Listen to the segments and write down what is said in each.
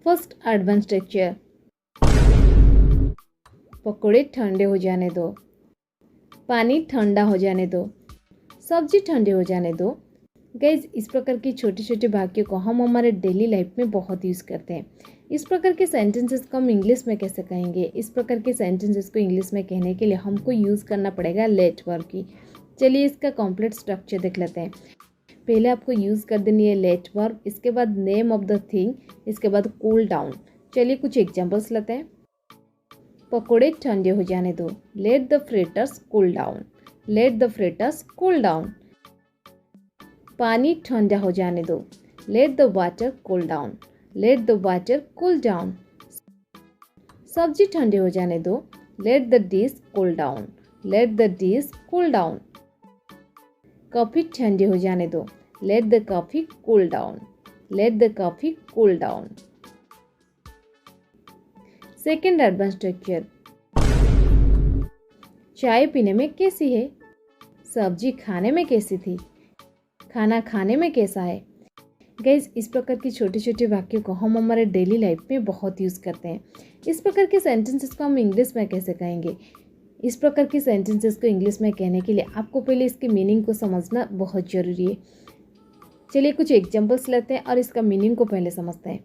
First advance structure, पकौड़े ठंडे हो जाने दो, पानी ठंडा हो जाने दो, सब्जी ठंडी हो जाने दो। गाइज, इस प्रकार की छोटे छोटे वाक्यों को हम हमारे डेली लाइफ में बहुत यूज़ करते हैं। इस प्रकार के सेंटेंसेस को हम इंग्लिश में कैसे कहेंगे? इस प्रकार के सेंटेंसेस को इंग्लिश में कहने के लिए हमको यूज़ करना पड़ेगा लेट वर्ब की। चलिए इसका कॉम्प्लीट स्ट्रक्चर देख लेते हैं। पहले आपको यूज़ कर देनी है लेट वर्ब, इसके बाद नेम ऑफ द थिंग, इसके बाद कूल डाउन। चलिए कुछ एग्जाम्पल्स लेते हैं। पकौड़े ठंडे हो जाने दो, let the fritters cool down, let the fritters cool down. पानी ठंडा हो जाने दो, let the water cool down, let the water cool down. सब्जी ठंडे हो जाने दो, let the dish cool down, let the dish cool down. Coffee ठंडी हो जाने दो, let the coffee cool down, let the coffee cool down. Second advance structure, चाय पीने में कैसी है? सब्जी खाने में कैसी थी? खाना खाने में कैसा है? गाइज, इस प्रकार की छोटे छोटे वाक्यों को हम हमारे डेली लाइफ में बहुत यूज़ करते हैं। इस प्रकार के सेंटेंसेस को हम इंग्लिश में कैसे कहेंगे? इस प्रकार के सेंटेंसेस को इंग्लिश में कहने के लिए आपको पहले इसके मीनिंग को समझना बहुत ज़रूरी है। चलिए कुछ एग्जांपल्स लेते हैं और इसका मीनिंग को पहले समझते हैं।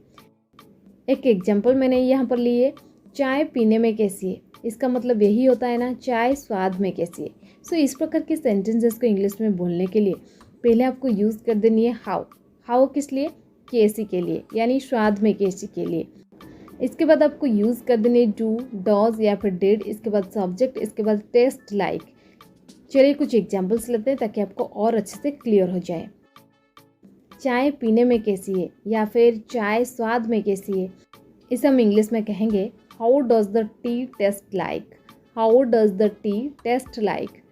एक एग्जांपल मैंने यहाँ पर ली है, चाय पीने में कैसी है? इसका मतलब यही होता है ना, चाय स्वाद में कैसी है। सो इस प्रकार के सेंटेंसेस को इंग्लिश में बोलने के लिए पहले आपको यूज़ कर देनी है हाउ। हाउ किस लिए? कैसी के लिए, यानी स्वाद में कैसी के लिए। इसके बाद आपको यूज़ कर देनी है डू, डॉज या फिर डिड, इसके बाद सब्जेक्ट, इसके बाद टेस्ट लाइक। चलिए कुछ एग्जांपल्स लेते हैं ताकि आपको और अच्छे से क्लियर हो जाए। चाय पीने में कैसी है या फिर चाय स्वाद में कैसी है, इसे हम इंग्लिश में कहेंगे how does the T taste like, how does the T taste like.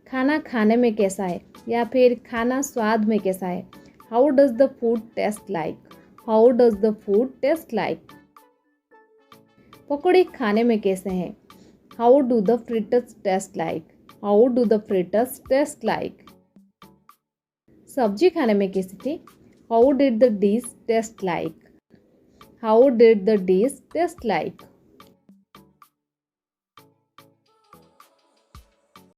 खाना खाने में कैसा है या फिर खाना स्वाद में कैसा है, how does the food taste like, how does the food taste like. पकौड़े खाने में कैसे हैं, how do the fritters taste like, how do the fritters taste like. सब्जी खाने में कैसी थी, how did the dish taste like, how did the dish taste like.